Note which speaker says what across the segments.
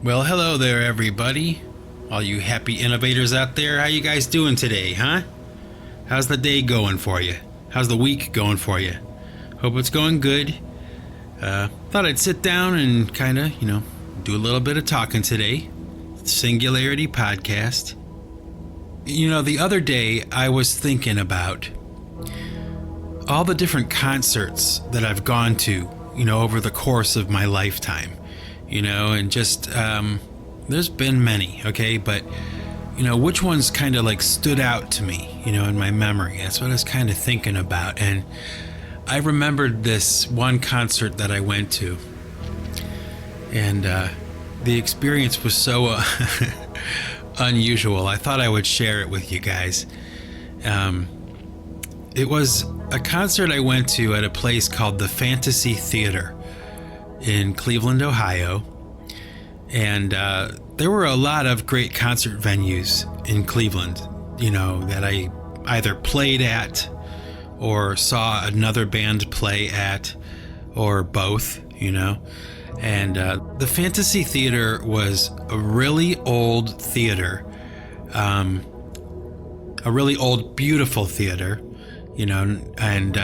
Speaker 1: Well, hello there, everybody. All you happy innovators out there, how you guys doing today, huh? How's the day going for you? How's the week going for you? Hope it's going good. Thought I'd sit down and kind of, do a little bit of talking today. Singularity Podcast. The other day I was thinking about all the different concerts that I've gone to, over the course of my lifetime, and just, there's been many, okay, but, which ones kind of like stood out to me, in my memory. That's what I was kind of thinking about. And I remembered this one concert that I went to, and the experience was so unusual. I thought I would share it with you guys. It was a concert I went to at a place called the Fantasy Theater in Cleveland, Ohio. And there were a lot of great concert venues in Cleveland, that I either played at or saw another band play at, or both, And the Fantasy Theater was a really old theater, a really old, beautiful theater, and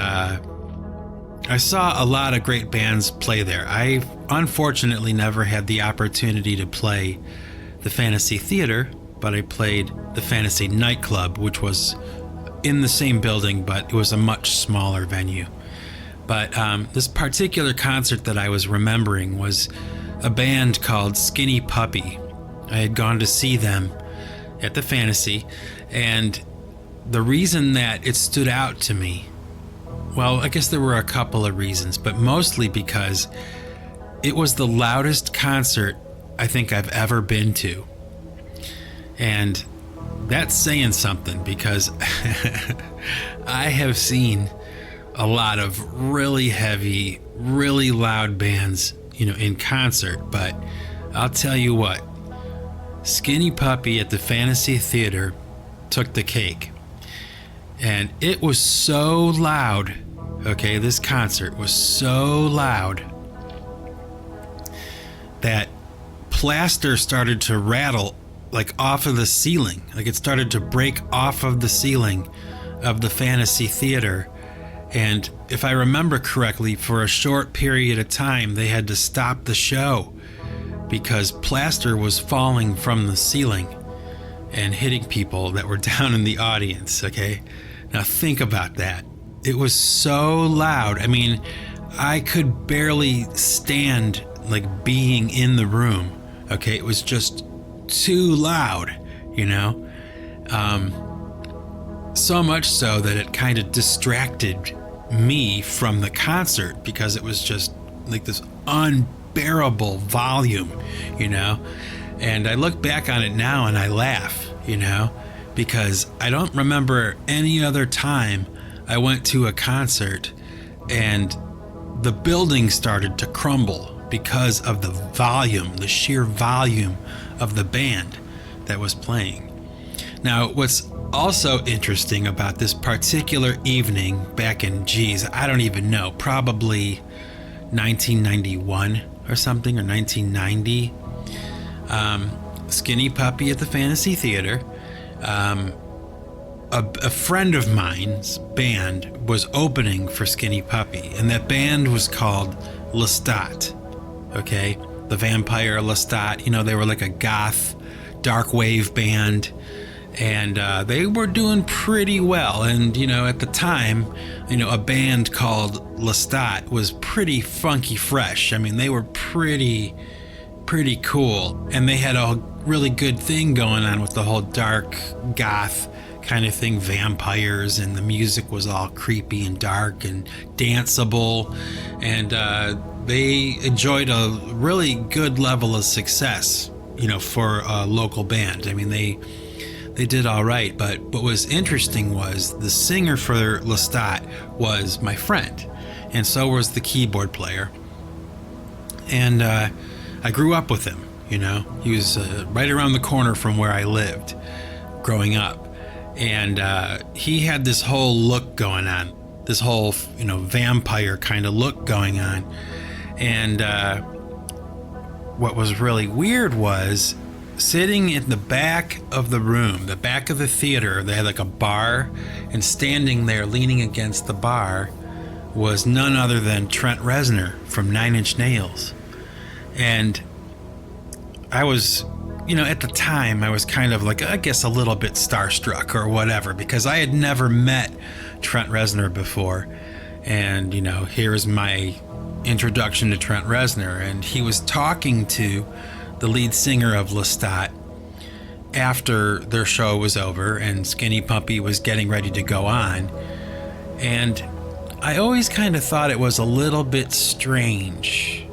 Speaker 1: I saw a lot of great bands play there. I unfortunately never had the opportunity to play the Fantasy Theater, but I played the Fantasy Nightclub, which was in the same building, but it was a much smaller venue. But this particular concert that I was remembering was a band called Skinny Puppy. I had gone to see them at the Fantasy, and the reason that it stood out to me, well, I guess there were a couple of reasons, but mostly because it was the loudest concert I think I've ever been to. And that's saying something, because I have seen a lot of really heavy, really loud bands, in concert, but I'll tell you what, Skinny Puppy at the Fantasy Theater took the cake. And it was so loud, okay, this concert was so loud that plaster started to rattle like off of the ceiling. Like it started to break off of the ceiling of the Fantasy Theater. And if I remember correctly, for a short period of time, they had to stop the show because plaster was falling from the ceiling and hitting people that were down in the audience, okay? Now think about that. It was so loud. I mean, I could barely stand like being in the room, okay? It was just too loud, so much so that it kind of distracted me from the concert because it was just like this unbearable volume, and I look back on it now and I laugh, because I don't remember any other time I went to a concert and the building started to crumble because of the volume, the sheer volume of the band that was playing. Now, what's also interesting about this particular evening back in, I don't even know, probably 1991 or something, or 1990, Skinny Puppy at the Fantasy Theater, a friend of mine's band was opening for Skinny Puppy, and that band was called Lestat, okay? The Vampire Lestat, they were like a goth, dark wave band, and they were doing pretty well. And, at the time, a band called Lestat was pretty funky fresh. I mean, they were pretty cool, and they had a really good thing going on with the whole dark goth kind of thing, vampires, and the music was all creepy and dark and danceable, and they enjoyed a really good level of success, for a local band. I mean, they did all right, but what was interesting was the singer for Lestat was my friend, and so was the keyboard player, and I grew up with him. He was right around the corner from where I lived growing up. And he had this whole look going on, this whole, vampire kind of look going on. And what was really weird was sitting in the back of the room, the back of the theater, they had like a bar, and standing there leaning against the bar was none other than Trent Reznor from Nine Inch Nails. And I was, at the time, I was kind of like, I guess, a little bit starstruck or whatever, because I had never met Trent Reznor before. And, here's my introduction to Trent Reznor. And he was talking to the lead singer of Lestat after their show was over and Skinny Puppy was getting ready to go on. And I always kind of thought it was a little bit strange,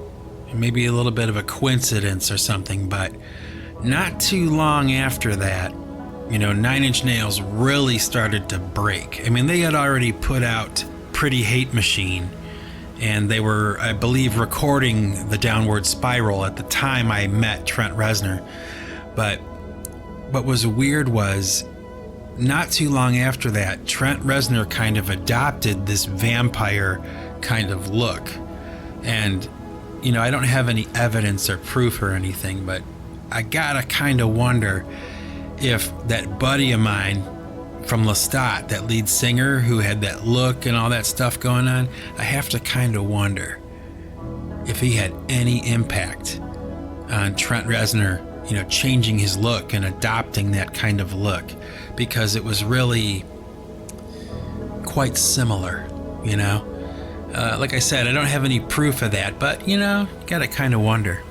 Speaker 1: maybe a little bit of a coincidence or something, but not too long after that, Nine Inch Nails really started to break. I mean, they had already put out Pretty Hate Machine, and they were, I believe, recording The Downward Spiral at the time I met Trent Reznor. But what was weird was, not too long after that, Trent Reznor kind of adopted this vampire kind of look. And, I don't have any evidence or proof or anything, but I gotta kind of wonder if that buddy of mine from Lestat, that lead singer who had that look and all that stuff going on, I have to kind of wonder if he had any impact on Trent Reznor, changing his look and adopting that kind of look, because it was really quite similar, Like I said, I don't have any proof of that, but, gotta kind of wonder.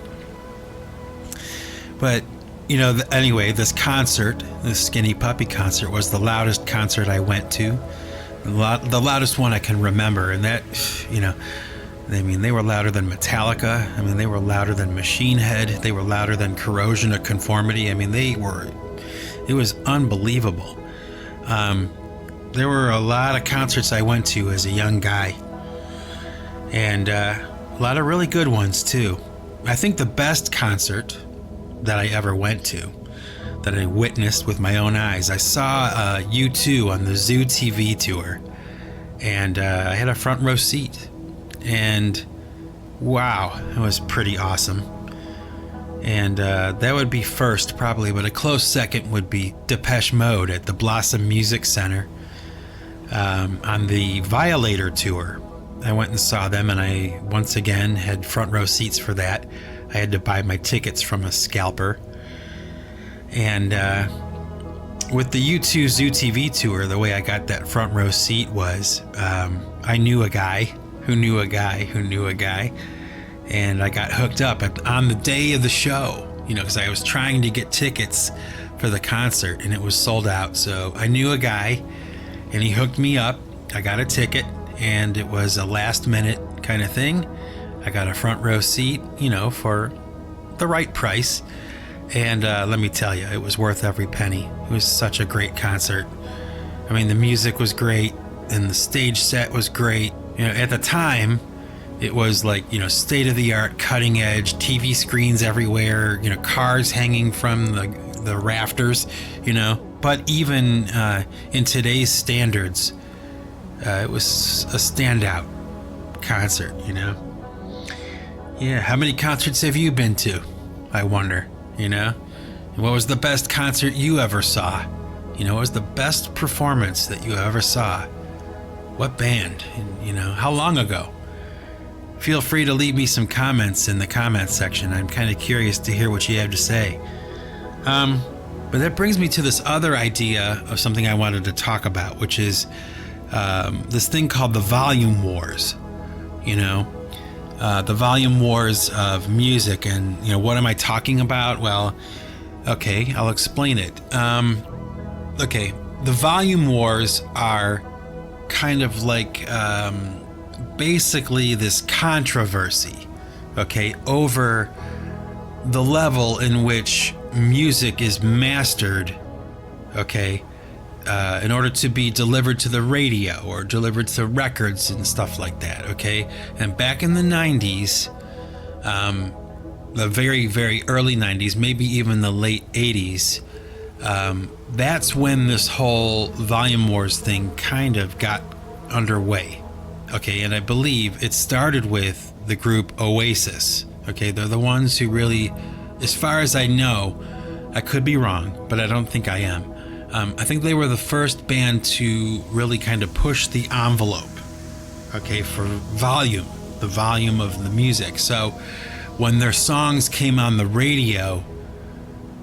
Speaker 1: But, anyway, this concert, this Skinny Puppy concert, was the loudest concert I went to. The loudest one I can remember. And that, they were louder than Metallica. They were louder than Machine Head. They were louder than Corrosion of Conformity. It was unbelievable. There were a lot of concerts I went to as a young guy. And a lot of really good ones, too. I think the best concert that I ever went to, that I witnessed with my own eyes, I saw U2 on the Zoo TV tour, and I had a front row seat, and wow, it was pretty awesome. And that would be first probably, but a close second would be Depeche Mode at the Blossom Music Center on the Violator tour. I went and saw them, and I once again had front row seats for that. I had to buy my tickets from a scalper. And with the U2 Zoo TV tour, the way I got that front row seat was I knew a guy who knew a guy who knew a guy. And I got hooked up on the day of the show, because I was trying to get tickets for the concert and it was sold out. So I knew a guy and he hooked me up. I got a ticket, and it was a last minute kind of thing. I got a front row seat, for the right price. And let me tell you, it was worth every penny. It was such a great concert. The music was great and the stage set was great. At the time, it was like, state of the art, cutting edge, TV screens everywhere, cars hanging from the rafters, But even in today's standards, it was a standout concert, Yeah, how many concerts have you been to? I wonder, What was the best concert you ever saw? What was the best performance that you ever saw? What band? And, how long ago? Feel free to leave me some comments in the comments section. I'm kind of curious to hear what you have to say. But that brings me to this other idea of something I wanted to talk about, which is this thing called the volume wars. The volume wars of music. And, what am I talking about? Well, okay, I'll explain it. Okay, the volume wars are kind of like basically this controversy, okay, over the level in which music is mastered, okay, in order to be delivered to the radio or delivered to records and stuff like that, okay? And back in the 90s, the very, very early 90s, maybe even the late 80s, that's when this whole volume wars thing kind of got underway, okay? And I believe it started with the group Oasis, Okay, they're the ones who really, as far as I know, I could be wrong, but I don't think I am. I think they were the first band to really kind of push the envelope, okay, for volume, the volume of the music. So when their songs came on the radio,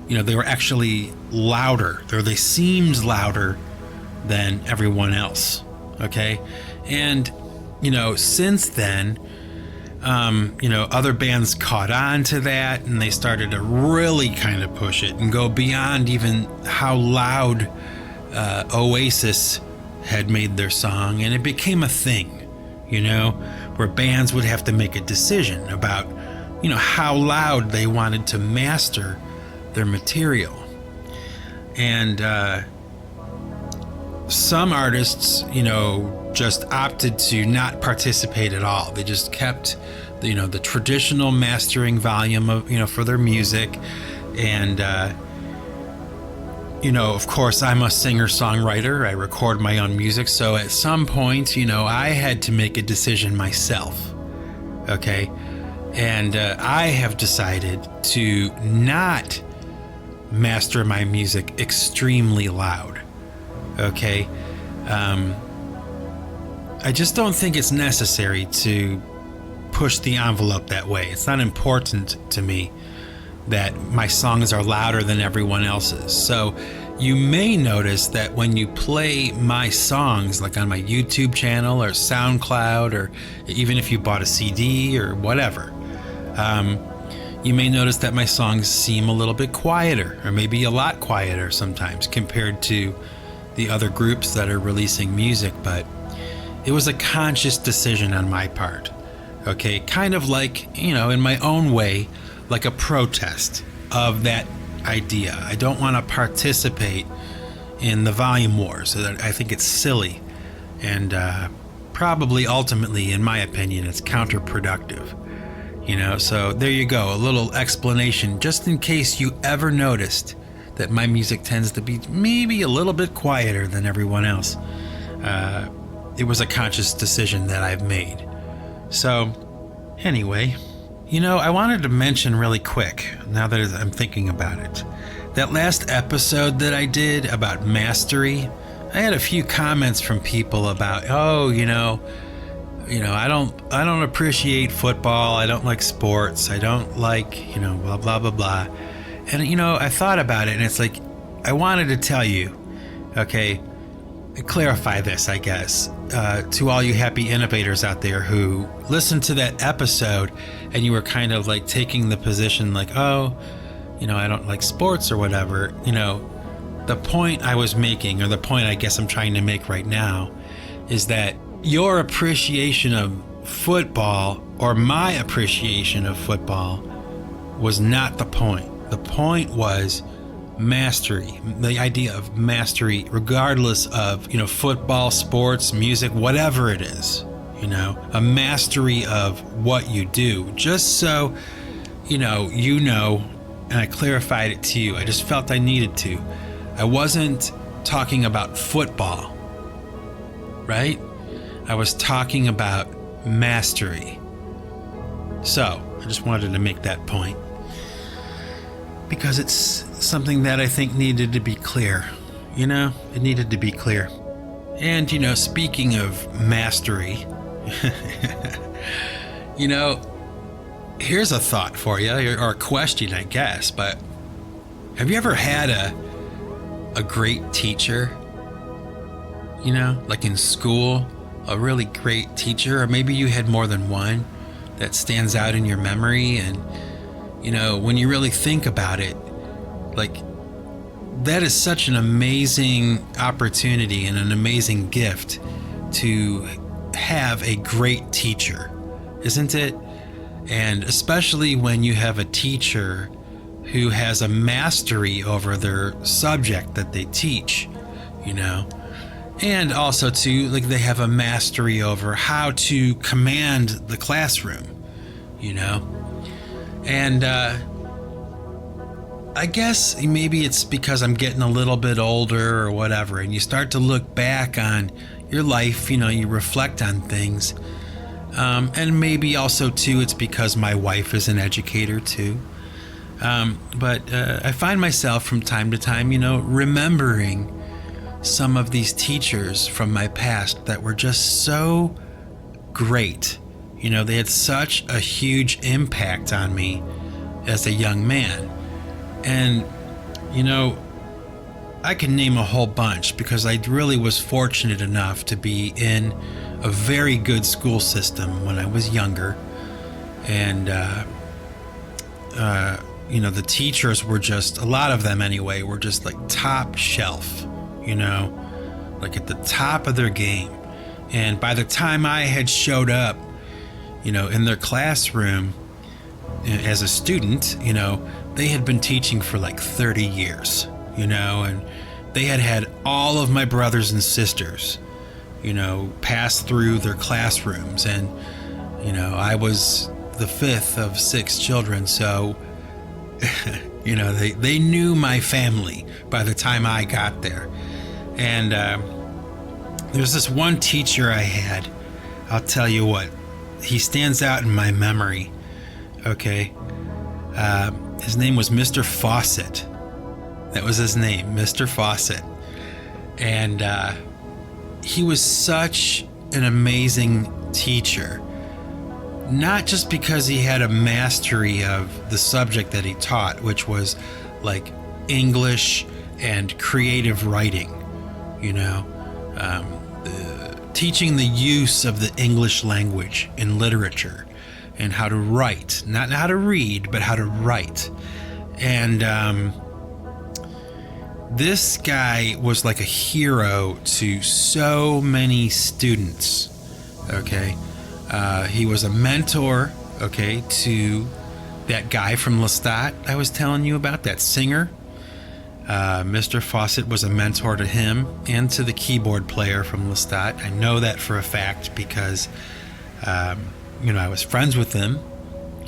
Speaker 1: they were actually louder, or they seemed louder than everyone else, okay? And, since then, other bands caught on to that, and they started to really kind of push it and go beyond even how loud Oasis had made their song, and it became a thing, where bands would have to make a decision about, how loud they wanted to master their material. And some artists, just opted to not participate at all. They just kept, the traditional mastering volume of, for their music. And, of course, I'm a singer-songwriter. I record my own music. So at some point, I had to make a decision myself. Okay. And I have decided to not master my music extremely loud. Okay. I just don't think it's necessary to push the envelope that way. It's not important to me that my songs are louder than everyone else's. So you may notice that when you play my songs, like on my YouTube channel or SoundCloud, or even if you bought a CD or whatever, you may notice that my songs seem a little bit quieter, or maybe a lot quieter sometimes compared to the other groups that are releasing music. But it was a conscious decision on my part. Okay, kind of like, in my own way, like a protest of that idea. I don't want to participate in the volume wars. So that I think it's silly, and probably ultimately, in my opinion, it's counterproductive. So there you go, a little explanation, just in case you ever noticed that my music tends to be maybe a little bit quieter than everyone else. It was a conscious decision that I've made. So anyway, I wanted to mention really quick, now that I'm thinking about it, that last episode that I did about mastery, I had a few comments from people about, I don't appreciate football. I don't like sports. I don't like, blah, blah, blah, blah. And, I thought about it, and it's like, I wanted to tell you, okay, clarify this, I guess, to all you happy innovators out there who listened to that episode and you were kind of like taking the position like, oh, I don't like sports or whatever. The point I was making, or the point I guess I'm trying to make right now, is that your appreciation of football, or my appreciation of football, was not the point. The point was mastery, the idea of mastery, regardless of, football, sports, music, whatever it is, a mastery of what you do. Just so, and I clarified it to you. I just felt I needed to. I wasn't talking about football, right? I was talking about mastery. So I just wanted to make that point, because it's something that I think needed to be clear. It needed to be clear. And, speaking of mastery, here's a thought for you, or a question, I guess, but have you ever had a great teacher, like in school, a really great teacher, or maybe you had more than one that stands out in your memory? And, when you really think about it, like, that is such an amazing opportunity and an amazing gift to have a great teacher, isn't it? And especially when you have a teacher who has a mastery over their subject that they teach, and also too, like, they have a mastery over how to command the classroom, and I guess maybe it's because I'm getting a little bit older or whatever, and you start to look back on your life, you reflect on things. And maybe also, too, it's because my wife is an educator, too. But I find myself from time to time, remembering some of these teachers from my past that were just so great. They had such a huge impact on me as a young man. And, I can name a whole bunch because I really was fortunate enough to be in a very good school system when I was younger. And, the teachers were just, a lot of them anyway, were just like top shelf, like at the top of their game. And by the time I had showed up, in their classroom as a student, they had been teaching for like 30 years, and they had all of my brothers and sisters, pass through their classrooms. And, I was the fifth of 6 children. So, they knew my family by the time I got there. And there's this one teacher I had, I'll tell you what, he stands out in my memory. Okay. His name was Mr. Fawcett. That was his name, Mr. Fawcett. And he was such an amazing teacher. Not just because he had a mastery of the subject that he taught, which was like English and creative writing, teaching the use of the English language in literature and how to write, not how to read, but how to write. And this guy was like a hero to so many students, okay? He was a mentor, okay, to that guy from Lestat I was telling you about, that singer. Mr. Fawcett was a mentor to him and to the keyboard player from Lestat. I know that for a fact because, I was friends with him,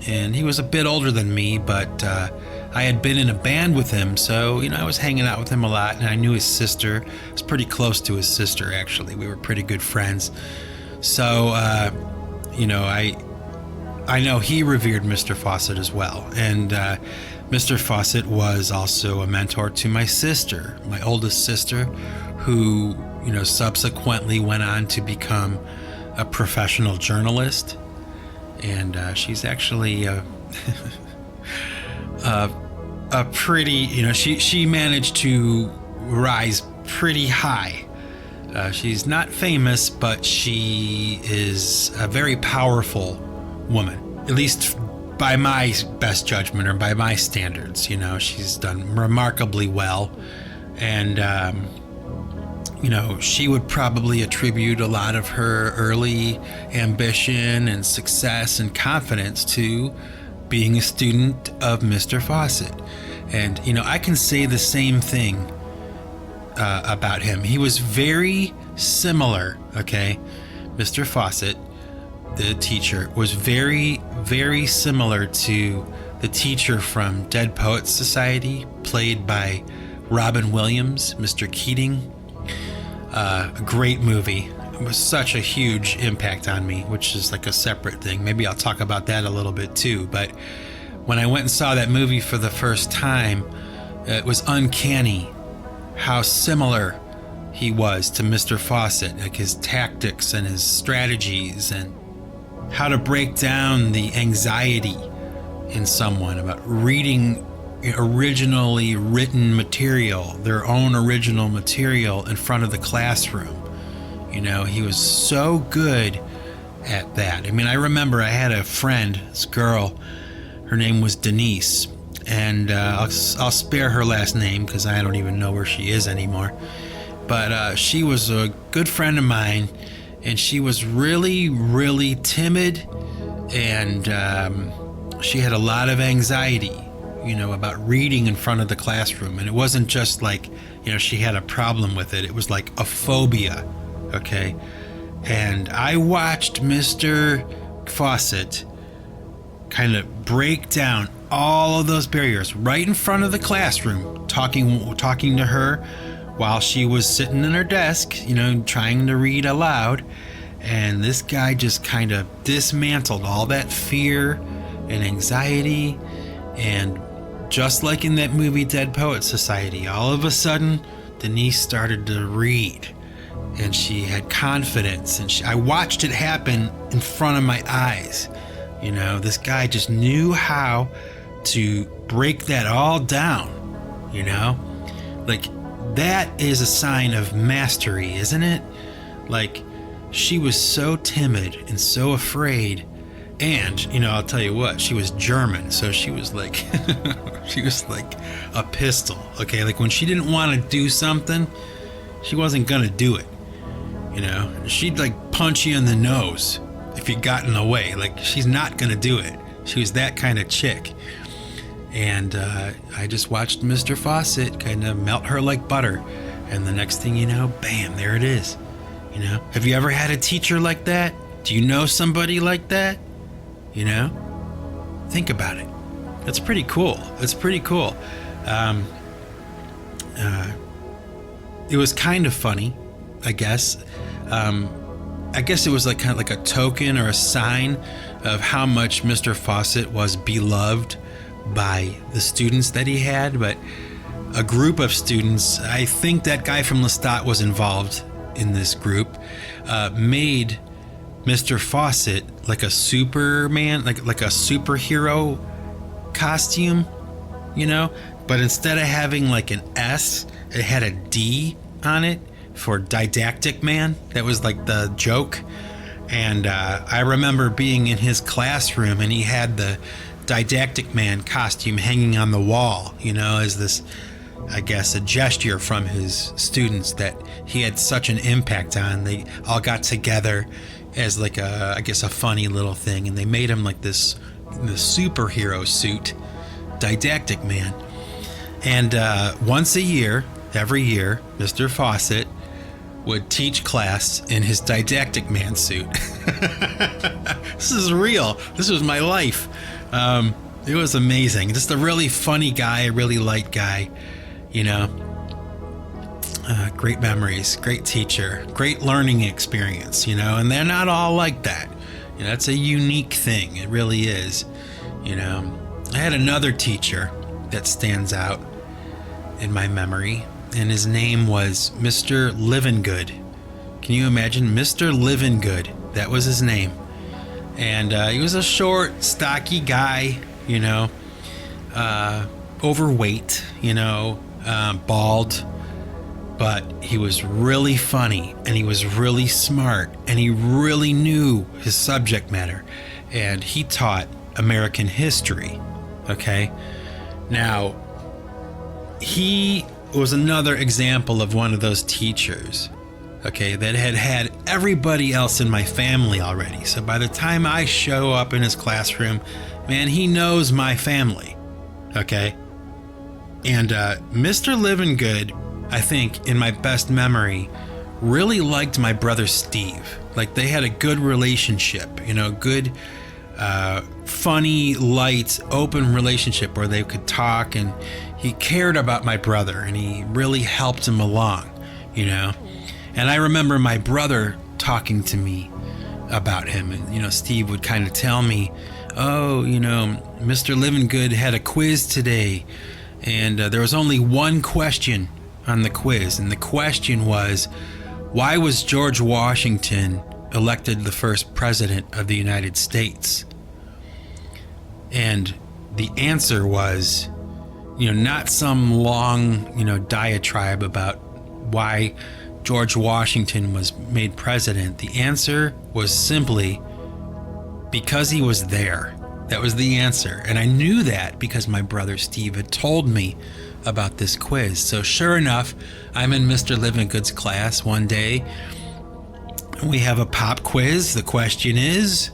Speaker 1: and he was a bit older than me, but I had been in a band with him, so, I was hanging out with him a lot, and I knew his sister. I was pretty close to his sister, actually. We were pretty good friends. So, I know he revered Mr. Fawcett as well. And Mr. Fawcett was also a mentor to my sister, my oldest sister, who, subsequently went on to become a professional journalist. And she's actually a pretty, she managed to rise pretty high. She's not famous, but she is a very powerful woman, at least by my best judgment or by my standards. She's done remarkably well. And, she would probably attribute a lot of her early ambition and success and confidence to being a student of Mr. Fawcett. And, I can say the same thing about him. He was very similar, okay? Mr. Fawcett, the teacher, was very, very similar to the teacher from Dead Poets Society, played by Robin Williams, Mr. Keating. A great movie. It was such a huge impact on me, which is like a separate thing. Maybe I'll talk about that a little bit too. But when I went and saw that movie for the first time, it was uncanny how similar he was to Mr. Fawcett, like his tactics and his strategies and how to break down the anxiety in someone about reading originally written material, their own original material in front of the classroom. He was so good at that. I remember I had a friend, this girl, her name was Denise, and I'll spare her last name because I don't even know where she is anymore. But she was a good friend of mine, and she was really, really timid, and she had a lot of anxiety, about reading in front of the classroom. And it wasn't just like, she had a problem with it. It was like a phobia, okay? And I watched Mr. Fawcett kind of break down all of those barriers right in front of the classroom, talking to her while she was sitting in her desk, trying to read aloud. And this guy just kind of dismantled all that fear and anxiety. And just like in that movie Dead Poet Society, all of a sudden Denise started to read, and she had confidence, and I watched it happen in front of my eyes. You know, this guy just knew how to break that all down, you know? Like, that is a sign of mastery, isn't it? Like, she was so timid and so afraid. And, you know, I'll tell you what, she was German, so she was like, she was like a pistol, okay? Like, when she didn't want to do something, she wasn't gonna do it, you know? She'd like punch you in the nose if you got in the way. Like, she's not gonna do it. She was that kind of chick. And I just watched Mr. Fawcett kind of melt her like butter. And the next thing you know, bam, there it is. You know, have you ever had a teacher like that? Do you know somebody like that? You know, think about it. That's pretty cool. It's pretty cool. It was kind of funny, I guess. I guess it was like kind of like a token or a sign of how much Mr. Fawcett was beloved by the students that he had. But a group of students, I think that guy from Lestat was involved in this group, made Mr. Fawcett like a Superman, like a superhero costume, you know? But instead of having like an S, it had a D on it for didactic man. That was like the joke. And I remember being in his classroom, and he had the didactic man costume hanging on the wall, you know, as this, I guess, a gesture from his students that he had such an impact on. They all got together as like a, I guess, a funny little thing, and they made him like this superhero suit, didactic man. And once a year, every year, Mr. Fawcett would teach class in his didactic man suit. This is real. This was my life. It was amazing. Just a really funny guy, a really light guy, you know. Great memories, great teacher, great learning experience, you know. And they're not all like that. You know, it's a unique thing. It really is. You know, I had another teacher that stands out in my memory, and his name was Mr. Livingood. Can you imagine? Mr. Livingood. That was his name. And he was a short, stocky guy, you know, overweight, you know, bald. But he was really funny, and he was really smart, and he really knew his subject matter. And he taught American history, okay? Now, he was another example of one of those teachers, okay, that had everybody else in my family already. So by the time I show up in his classroom, man, he knows my family, okay? And Mr. Livingood, I think, in my best memory, really liked my brother Steve. Like, they had a good relationship, you know, good, funny, light, open relationship where they could talk, and he cared about my brother, and he really helped him along, you know. And I remember my brother talking to me about him, and, you know, Steve would kind of tell me, oh, you know, Mr. Livingood had a quiz today, and there was only one question on the quiz, and the question was, why was George Washington elected the first president of the United States? And the answer was, you know, not some long, you know, diatribe about why George Washington was made president. The answer was simply because he was there. That was the answer. And I knew that because my brother Steve had told me about this quiz. So sure enough, I'm in Mr. Livingood's class one day. We have a pop quiz. The question is,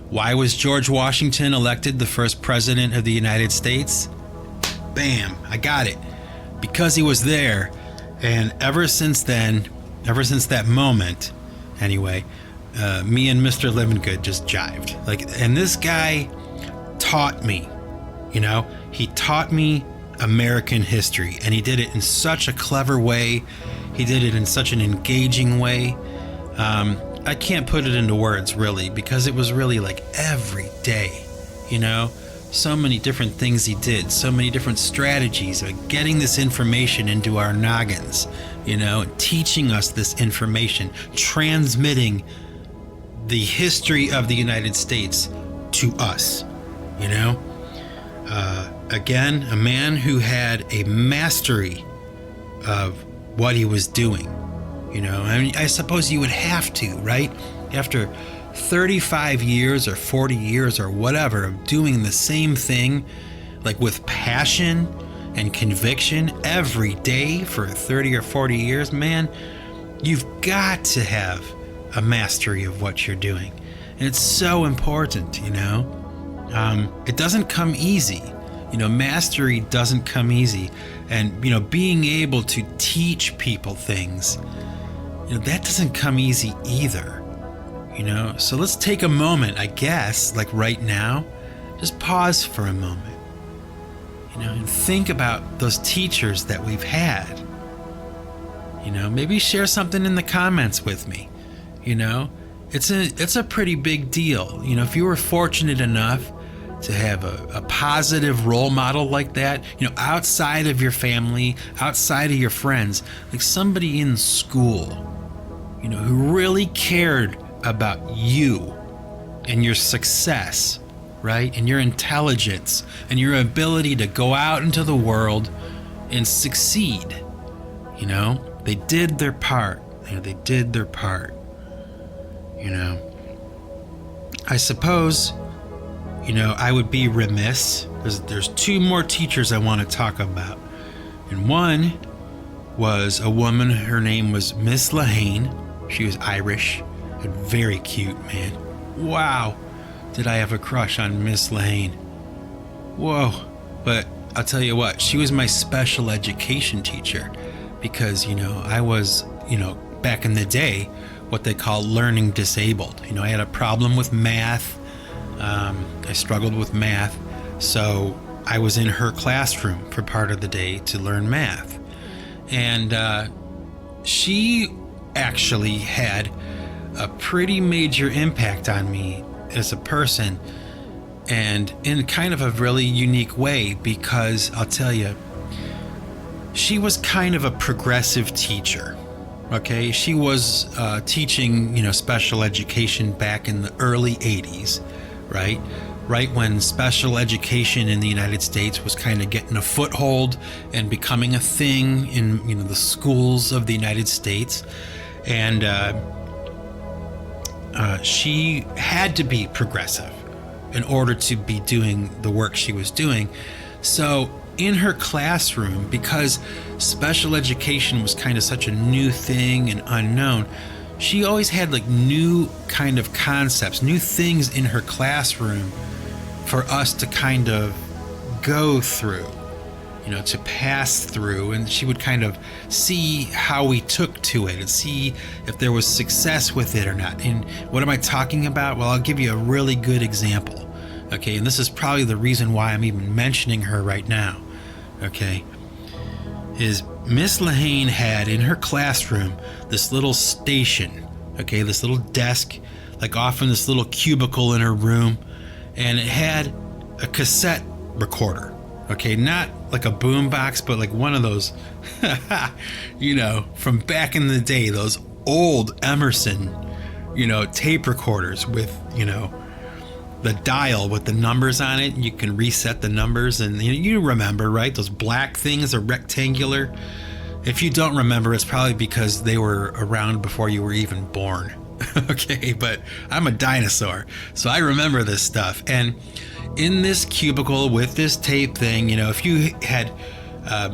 Speaker 1: why was George Washington elected the first president of the United States? Bam, I got it. Because he was there. And ever since then, ever since that moment, anyway, me and Mr. Livingood just jived. Like, and this guy taught me, you know, he taught me American history, and he did it in such a clever way. He did it in such an engaging way. I can't put it into words really, because it was really like every day, you know, so many different things he did, so many different strategies of getting this information into our noggins, you know, teaching us this information, transmitting the history of the United States to us, you know. Again, a man who had a mastery of what he was doing, you know. I mean, I suppose you would have to, right? After 35 years or 40 years or whatever of doing the same thing, like with passion and conviction every day for 30 or 40 years, man, you've got to have a mastery of what you're doing. And it's so important, you know. It doesn't come easy. You know, mastery doesn't come easy. And, you know, being able to teach people things, you know, that doesn't come easy either. You know, so let's take a moment, I guess, like right now, just pause for a moment, you know, and think about those teachers that we've had. You know, maybe share something in the comments with me. You know, it's a pretty big deal. You know, if you were fortunate enough to have a positive role model like that, you know, outside of your family, outside of your friends, like somebody in school, you know, who really cared about you and your success, right? And your intelligence and your ability to go out into the world and succeed. You know, they did their part. You know, they did their part. You know, I suppose, you know, I would be remiss. There's two more teachers I want to talk about. And one was a woman. Her name was Miss Lehane. She was Irish and very cute, man. Wow. Did I have a crush on Miss Lehane? Whoa. But I'll tell you what, she was my special education teacher because, you know, I was, you know, back in the day, what they call learning disabled. You know, I had a problem with math. I struggled with math. So I was in her classroom for part of the day to learn math. And she actually had a pretty major impact on me as a person, and in kind of a really unique way, because I'll tell you, she was kind of a progressive teacher. Okay, she was teaching, you know, special education back in the early 80s, right? Right when special education in the United States was kind of getting a foothold and becoming a thing in, you know, the schools of the United States. And she had to be progressive in order to be doing the work she was doing. So in her classroom, because special education was kind of such a new thing and unknown, she always had like new kind of concepts, new things in her classroom for us to kind of go through, you know, to pass through. And she would kind of see how we took to it and see if there was success with it or not. And what am I talking about? Well, I'll give you a really good example. Okay, and this is probably the reason why I'm even mentioning her right now. Okay, is Miss Lehane had in her classroom this little station, okay, this little desk, like off in this little cubicle in her room, and it had a cassette recorder, okay, not like a boom box, but like one of those, you know, from back in the day, those old Emerson, you know, tape recorders with, you know, the dial with the numbers on it. You can reset the numbers, and you remember, right? Those black things are rectangular. If you don't remember, it's probably because they were around before you were even born. Okay, but I'm a dinosaur, so I remember this stuff. And in this cubicle with this tape thing, you know, if you had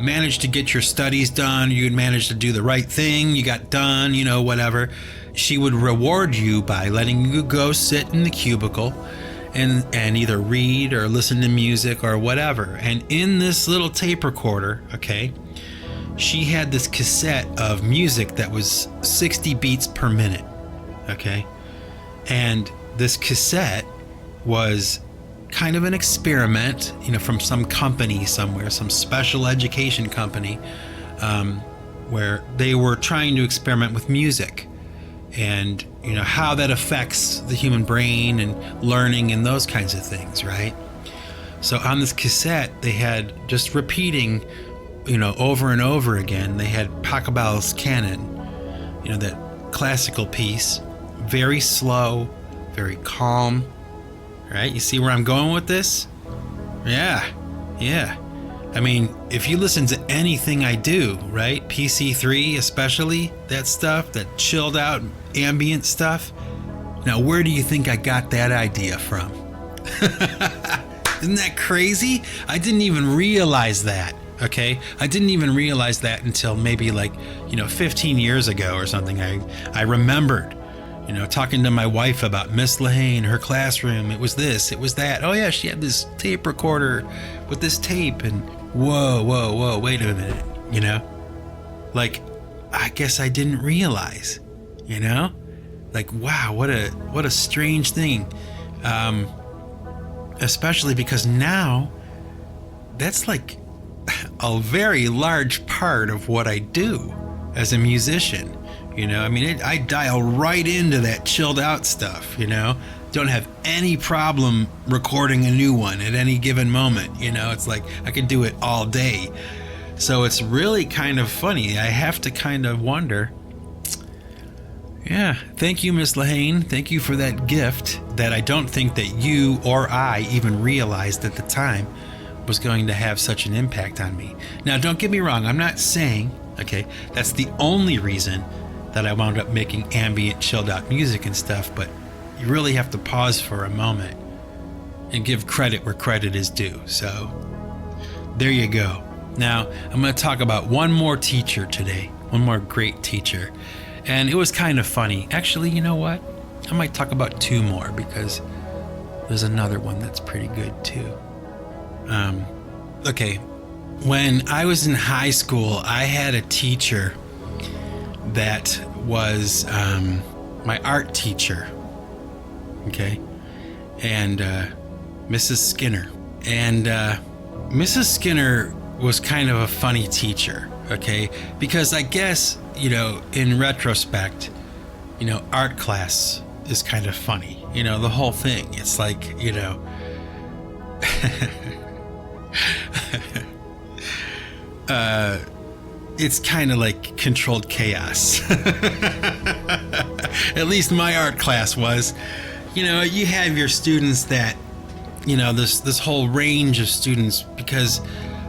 Speaker 1: managed to get your studies done, you had managed to do the right thing, you got done, you know, whatever, she would reward you by letting you go sit in the cubicle and either read or listen to music or whatever. And in this little tape recorder, okay, she had this cassette of music that was 60 beats per minute, okay? And this cassette was kind of an experiment, you know, from some company somewhere, some special education company, where they were trying to experiment with music. and how that affects the human brain and learning and those kinds of things, right? So on this cassette, they had just repeating, over and over again, they had Pachelbel's Canon, that classical piece, very slow, very calm, right? You see where I'm going with this? Yeah. I mean, if you listen to anything I do, right? PC3 especially, that stuff, that chilled out ambient stuff. Now, where do you think I got that idea from? Isn't that crazy? I didn't even realize that, okay? I didn't even realize that until maybe 15 years ago or something. I remembered, talking to my wife about Miss Lahane, her classroom. It was this, it was that. Oh yeah, she had this tape recorder with this tape, and whoa, wait a minute, I guess I didn't realize, wow, what a strange thing. Especially because now that's a very large part of what I do as a musician. I dial right into that chilled out stuff, don't have any problem recording a new one at any given moment. It's like I could do it all day. So it's really kind of funny. I have to kind of wonder. Yeah, thank you, Miss Lahane. Thank you for that gift that I don't think that you or I even realized at the time was going to have such an impact on me. Now, don't get me wrong. I'm not saying, okay, that's the only reason that I wound up making ambient, chilled out music and stuff, but you really have to pause for a moment and give credit where credit is due. So there you go. Now, I'm going to talk about one more teacher today, one more great teacher. And it was kind of funny. Actually, you know what? I might talk about two more because there's another one that's pretty good too. Okay. When I was in high school, I had a teacher that was my art teacher. Okay. And Mrs. Skinner. And Mrs. Skinner was kind of a funny teacher. Okay. Because I guess, in retrospect, art class is kind of funny. The whole thing. It's like, it's kind of like controlled chaos. At least my art class was. You have your students that, this whole range of students, because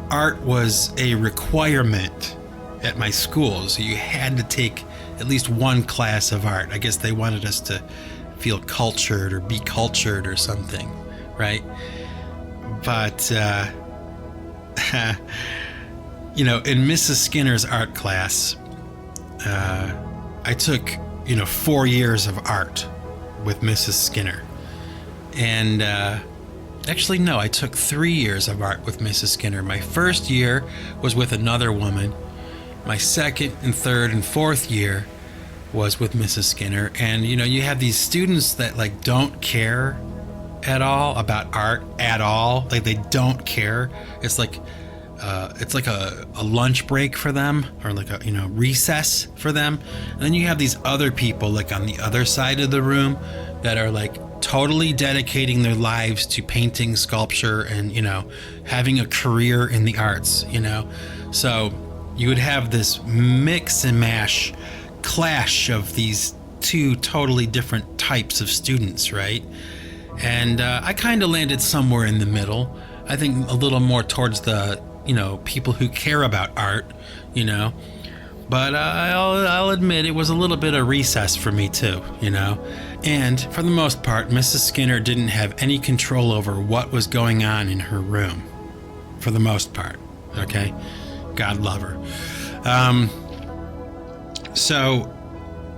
Speaker 1: art was a requirement at my school, so you had to take at least one class of art. I guess they wanted us to feel cultured or be cultured or something, right? But in Mrs. Skinner's art class, I took 4 years of art with Mrs. Skinner, and actually no, I took 3 years of art with Mrs. Skinner. My first year was with another woman. My second and third and fourth year was with Mrs. Skinner. And, you have these students that don't care at all about art at all. They don't care. It's like a lunch break for them, or a recess for them. And then you have these other people on the other side of the room that are totally dedicating their lives to painting, sculpture, and, having a career in the arts, So you would have this mix and mash clash of these two totally different types of students, right? And I kind of landed somewhere in the middle. I think a little more towards the, people who care about art, But I'll admit it was a little bit of recess for me too, And for the most part, Mrs. Skinner didn't have any control over what was going on in her room. For the most part, okay? God love her. So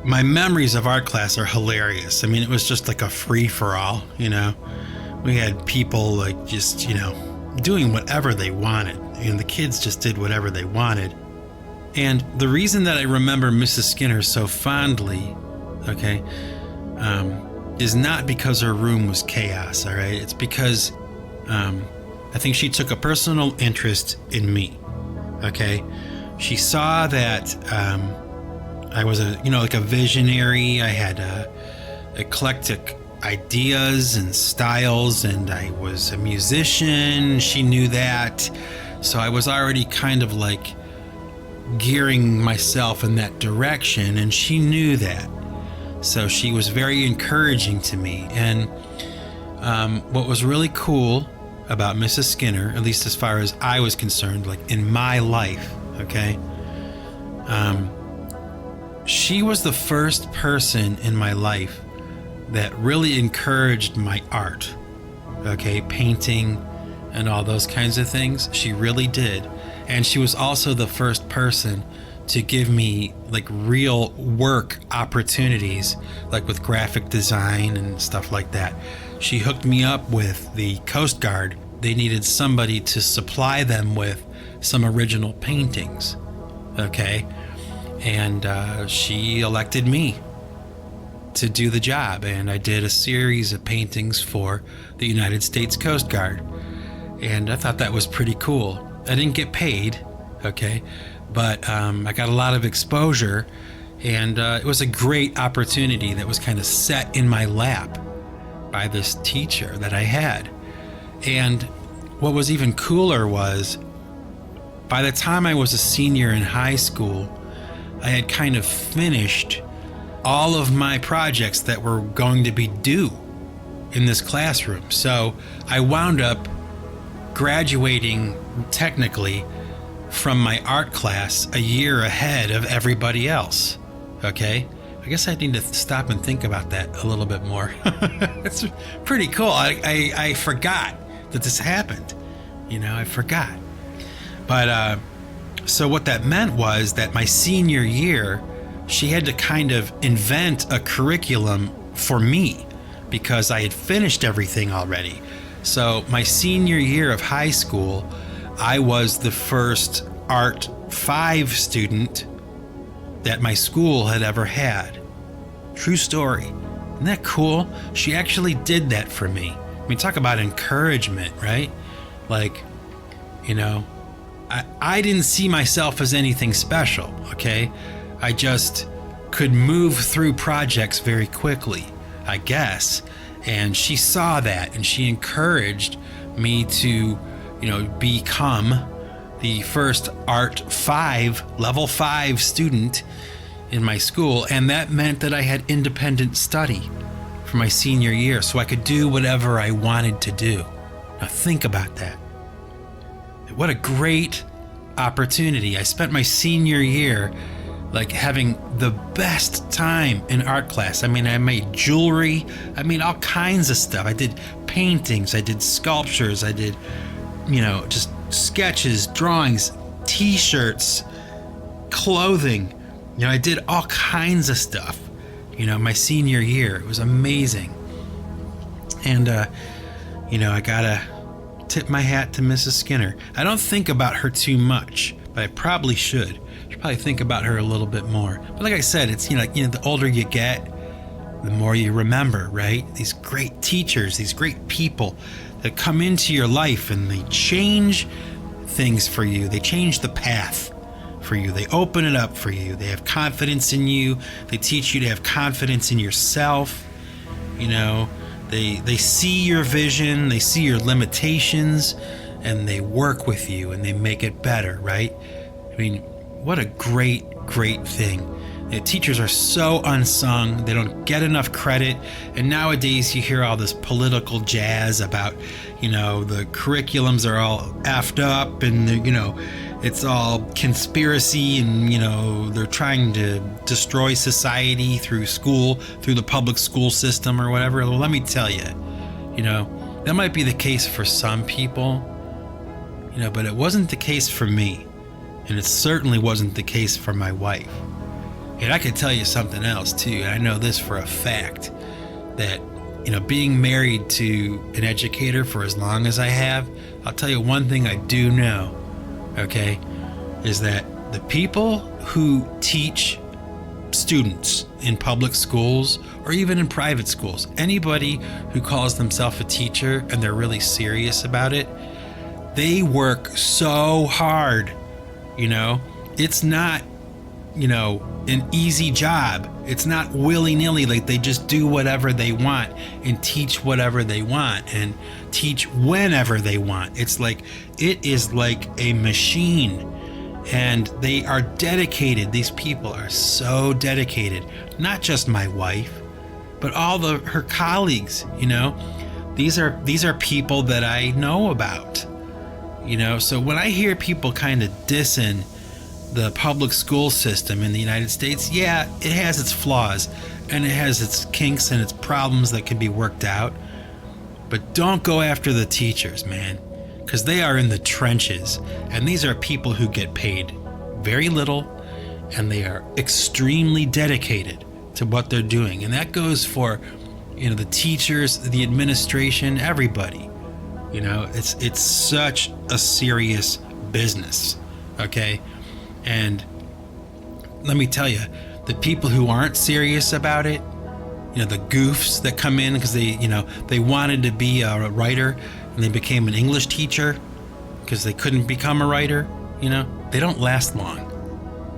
Speaker 1: my memories of art class are hilarious. I mean, it was just a free-for-all, We had people just, doing whatever they wanted. The kids just did whatever they wanted. And the reason that I remember Mrs. Skinner so fondly, okay, is not because her room was chaos, all right? It's because I think she took a personal interest in me, okay? She saw that I was like a visionary. I had eclectic ideas and styles, and I was a musician. She knew that. So I was already kind of like gearing myself in that direction, and she knew that. So she was very encouraging to me. And what was really cool about Mrs. Skinner, at least as far as I was concerned, like in my life, okay, she was the first person in my life that really encouraged my art, okay, painting and all those kinds of things. She really did. And she was also the first person to give me like real work opportunities, like with graphic design and stuff like that. She hooked me up with the Coast Guard. They needed somebody to supply them with some original paintings, okay? And she elected me to do the job, and I did a series of paintings for the United States Coast Guard, and I thought that was pretty cool. I didn't get paid, okay, but I got a lot of exposure, and it was a great opportunity that was kind of set in my lap by this teacher that I had. And what was even cooler was, by the time I was a senior in high school, I had kind of finished all of my projects that were going to be due in this classroom. So I wound up graduating technically from my art class a year ahead of everybody else, okay? I guess I need to stop and think about that a little bit more. It's pretty cool. I forgot that this happened. I forgot. But so what that meant was that my senior year, she had to kind of invent a curriculum for me because I had finished everything already. So my senior year of high school, I was the first Art 5 student that my school had ever had. True story. Isn't that cool? She actually did that for me. I mean, talk about encouragement, right? Like, I didn't see myself as anything special, okay? I just could move through projects very quickly, I guess. And she saw that, and she encouraged me to, become the first Art 5, level 5 student in my school. And that meant that I had independent study for my senior year, so I could do whatever I wanted to do. Now think about that. What a great opportunity. I spent my senior year like having the best time in art class. I mean, I made jewelry. I mean, all kinds of stuff. I did paintings. I did sculptures. I did, just sketches, drawings, t-shirts, clothing. I did all kinds of stuff, my senior year. It was amazing. And, I gotta tip my hat to Mrs. Skinner. I don't think about her too much, but I probably should. Probably think about her a little bit more. But like I said, it's the older you get, the more you remember, right? These great teachers, these great people that come into your life and they change things for you. They change the path for you. They open it up for you. They have confidence in you. They teach you to have confidence in yourself. They see your vision, they see your limitations, and they work with you and they make it better, right? I mean, what a great thing. Teachers are so unsung. They don't get enough credit. And nowadays you hear all this political jazz about, the curriculums are all effed up and, it's all conspiracy and, they're trying to destroy society through school, through the public school system or whatever. Well, let me tell you, that might be the case for some people, but it wasn't the case for me. And it certainly wasn't the case for my wife. And I could tell you something else too. And I know this for a fact, that, being married to an educator for as long as I have, I'll tell you one thing I do know, okay, is that the people who teach students in public schools or even in private schools, anybody who calls themselves a teacher and they're really serious about it, they work so hard. It's not, an easy job. It's not willy-nilly, like they just do whatever they want and teach whatever they want and teach whenever they want. It is like a machine, and they are dedicated. These people are so dedicated. Not just my wife, but all her colleagues, These are people that I know about, So when I hear people kind of dissing the public school system in the United States, yeah, it has its flaws and it has its kinks and its problems that can be worked out. But don't go after the teachers, man, because they are in the trenches, and these are people who get paid very little, and they are extremely dedicated to what they're doing. And that goes for, the teachers, the administration, everybody. It's such a serious business, okay? And let me tell you, the people who aren't serious about it, the goofs that come in because they wanted to be a writer and they became an English teacher because they couldn't become a writer, they don't last long.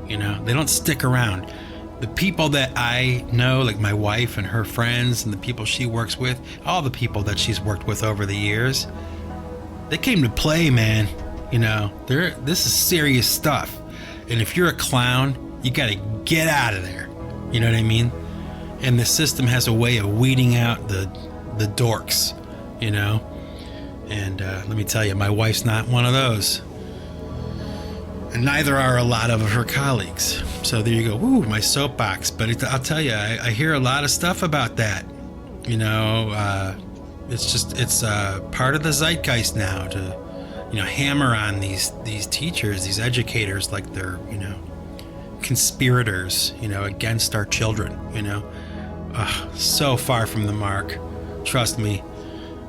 Speaker 1: They don't stick around. The people that I know, like my wife and her friends and the people she works with, all the people that she's worked with over the years, they came to play, man. This is serious stuff. And if you're a clown, you got to get out of there. You know what I mean? And the system has a way of weeding out the dorks, And let me tell you, my wife's not one of those. And neither are a lot of her colleagues. So there you go. Ooh, my soapbox. But I'll tell you, I hear a lot of stuff about that. It's part of the zeitgeist now to, hammer on these teachers, these educators, like they're, conspirators, against our children, so far from the mark. Trust me,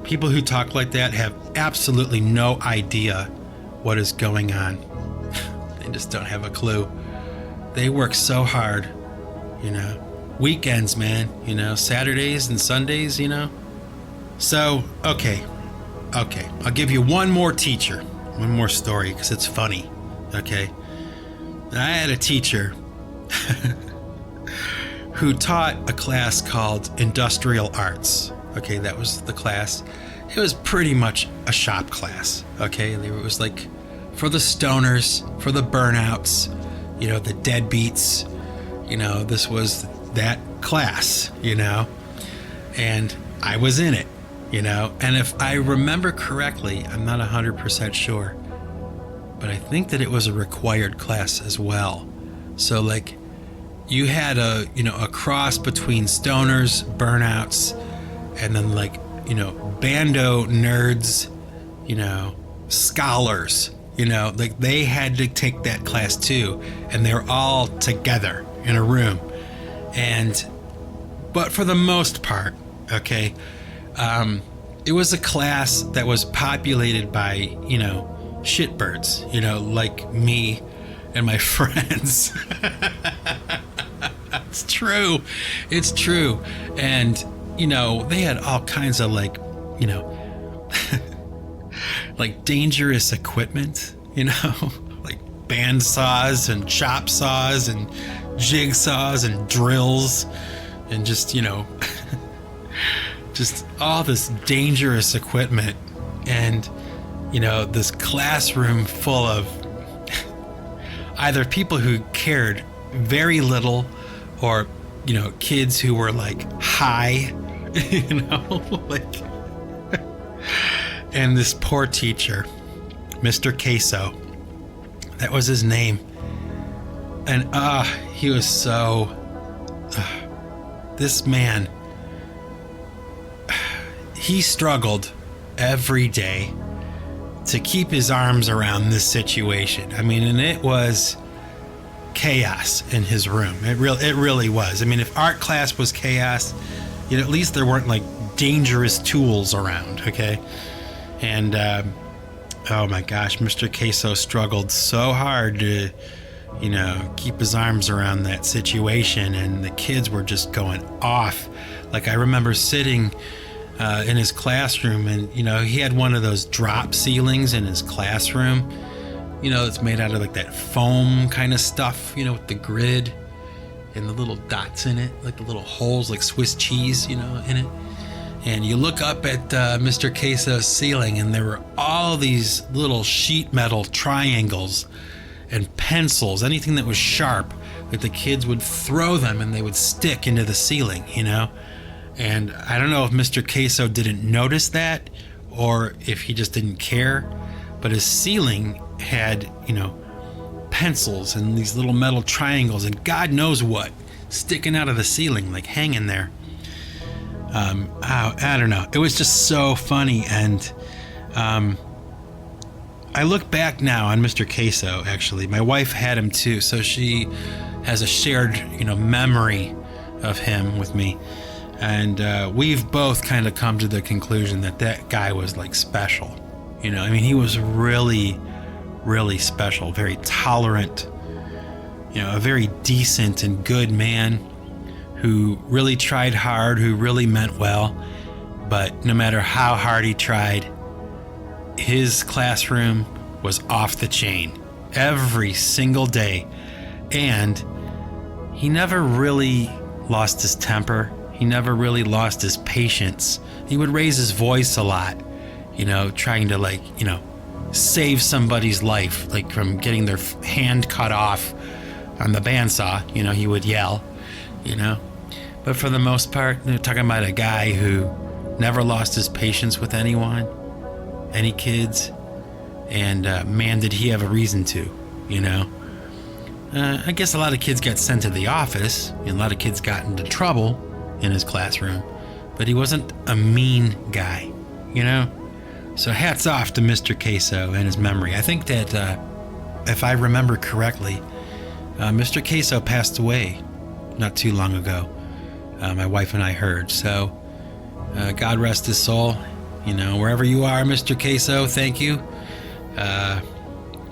Speaker 1: people who talk like that have absolutely no idea what is going on. They just don't have a clue. They work so hard, weekends, man, Saturdays and Sundays, So, okay. I'll give you one more story because it's funny. Okay. I had a teacher who taught a class called Industrial Arts. Okay, that was the class. It was pretty much a shop class. Okay, it was like for the stoners, for the burnouts, the deadbeats. This was that class, and I was in it, and if I remember correctly, I'm not 100% sure, but I think that it was a required class as well. So like you had a cross between stoners, burnouts, and then like, bando nerds, scholars, like they had to take that class too, and they're all together in a room. But for the most part, okay, it was a class that was populated by, shitbirds, like me and my friends. It's true. And, they had all kinds of like, like dangerous equipment, like band saws and chop saws and jigsaws and drills and just, just all this dangerous equipment. And, this classroom full of either people who cared very little or, kids who were like high, like, and this poor teacher, Mr. Queso, that was his name. And he was so, this man, he struggled every day to keep his arms around this situation. I mean, and it was chaos in his room. It really was. I mean, if art class was chaos, at least there weren't like dangerous tools around, okay? And oh my gosh, Mr. Queso struggled so hard to, keep his arms around that situation, and the kids were just going off. Like I remember sitting in his classroom, and he had one of those drop ceilings in his classroom. It's made out of like that foam kind of stuff, with the grid. and the little dots in it, like the little holes, like Swiss cheese, in it. And you look up at Mr. Queso's ceiling, and there were all these little sheet metal triangles and pencils, anything that was sharp, that the kids would throw them and they would stick into the ceiling, And I don't know if Mr. Queso didn't notice that or if he just didn't care, but his ceiling had, pencils and these little metal triangles and God knows what sticking out of the ceiling, like hanging there. I don't know. It was just so funny. And I look back now on Mr. Queso, actually. My wife had him too, so she has a shared, memory of him with me. And we've both kind of come to the conclusion that guy was like special. He was really, really special, very tolerant, a very decent and good man who really tried hard, who really meant well. But no matter how hard he tried, his classroom was off the chain every single day. And he never really lost his temper. He never really lost his patience. He would raise his voice a lot, trying to save somebody's life, like from getting their hand cut off on the bandsaw. He would yell, But for the most part, they're talking about a guy who never lost his patience with anyone, any kids, and man, did he have a reason to, I guess a lot of kids got sent to the office, and a lot of kids got into trouble in his classroom, but he wasn't a mean guy, So hats off to Mr. Queso and his memory. I think that, if I remember correctly, Mr. Queso passed away not too long ago. My wife and I heard. So God rest his soul. Wherever you are, Mr. Queso, thank you.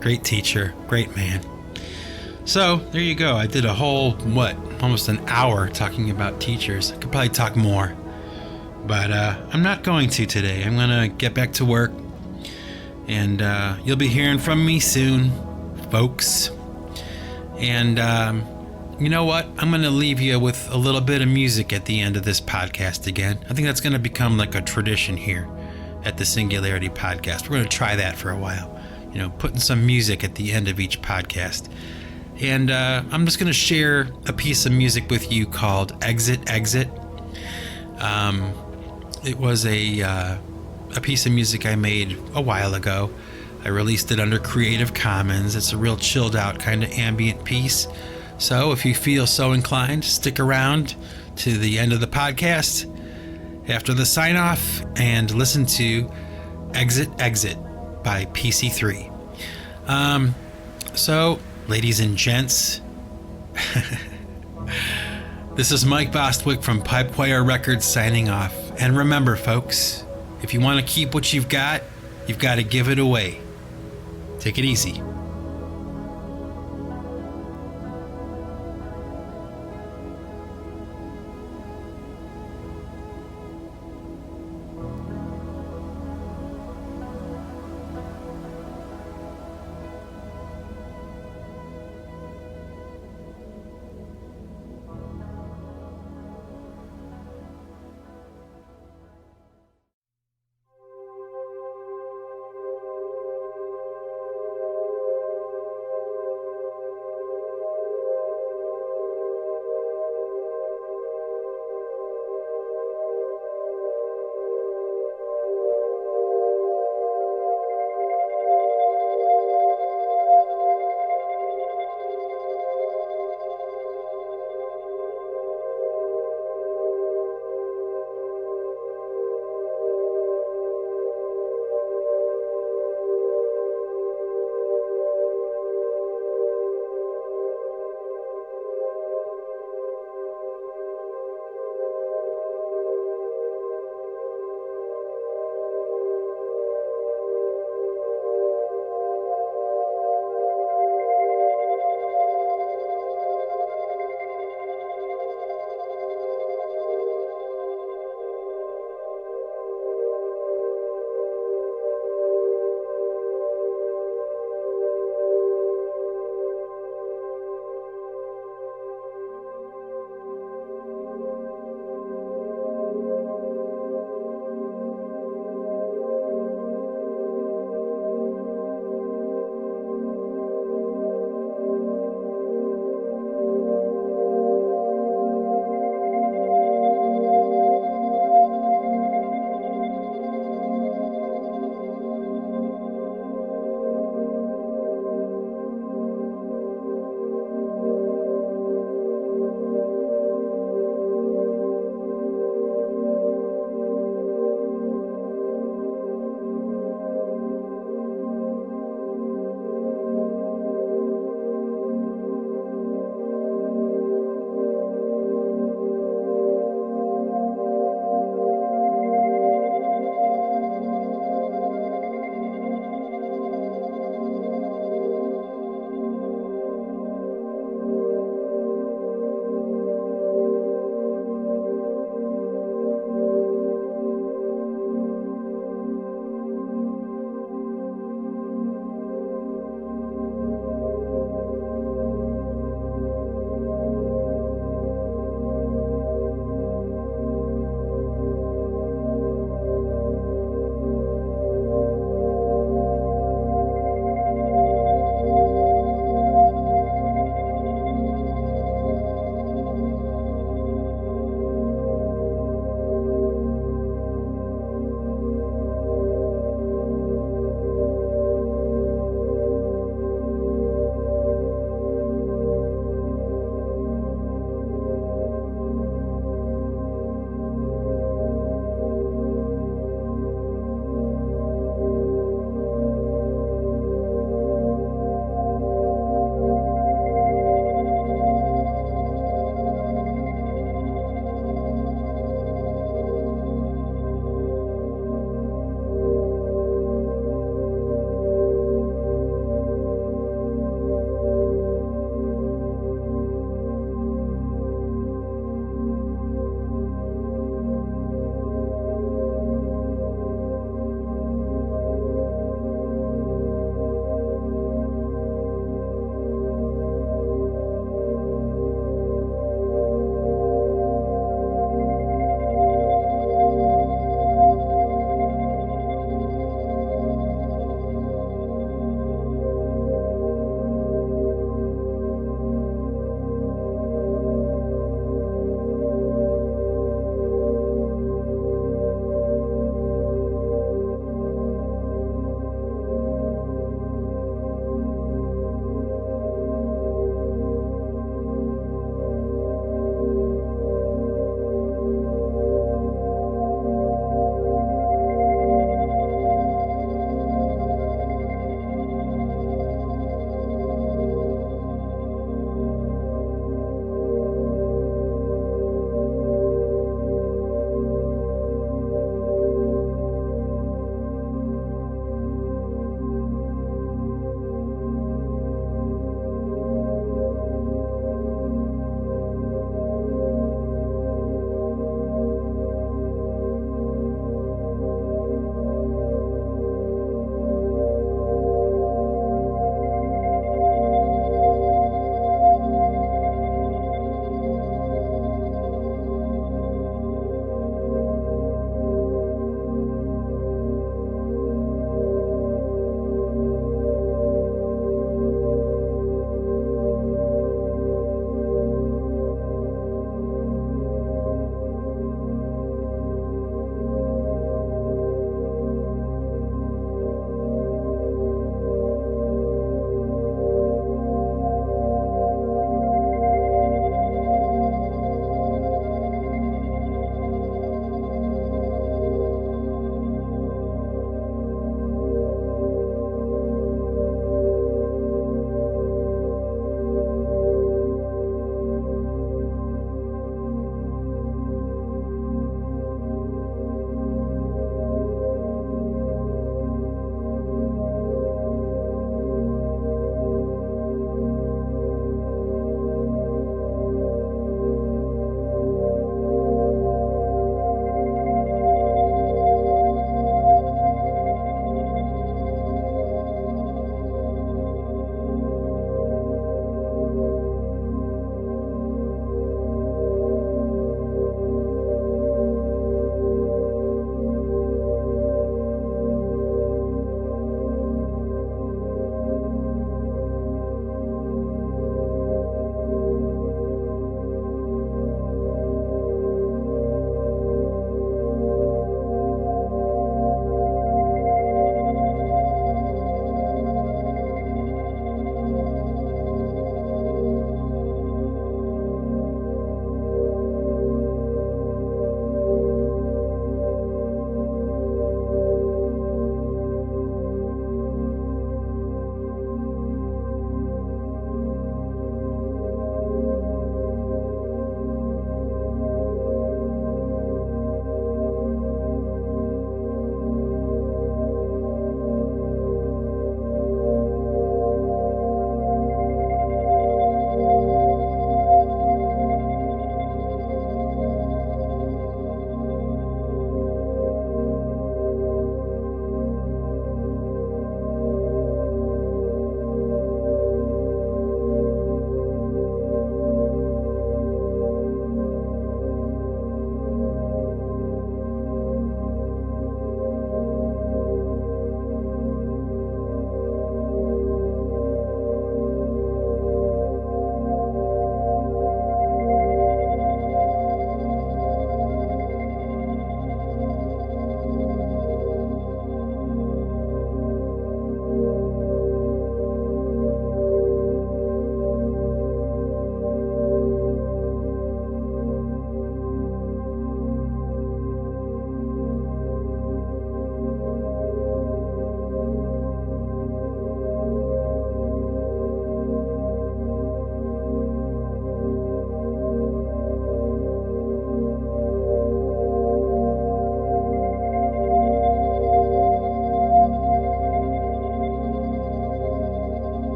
Speaker 1: Great teacher, great man. So there you go. I did a whole, almost an hour talking about teachers. I could probably talk more, but I'm not going to today. I'm going to get back to work, and you'll be hearing from me soon, folks. And you know what? I'm going to leave you with a little bit of music at the end of this podcast again. I think that's going to become like a tradition here at the Singularity Podcast. We're going to try that for a while, putting some music at the end of each podcast. And I'm just going to share a piece of music with you called Exit, Exit. It was a piece of music I made a while ago. I released it under Creative Commons. It's a real chilled out kind of ambient piece. So if you feel so inclined, stick around to the end of the podcast after the sign off and listen to Exit, Exit by PC3. So, ladies and gents, this is Mike Bostwick from Pipe Choir Records signing off. And remember, folks, if you want to keep what you've got to give it away. Take it easy.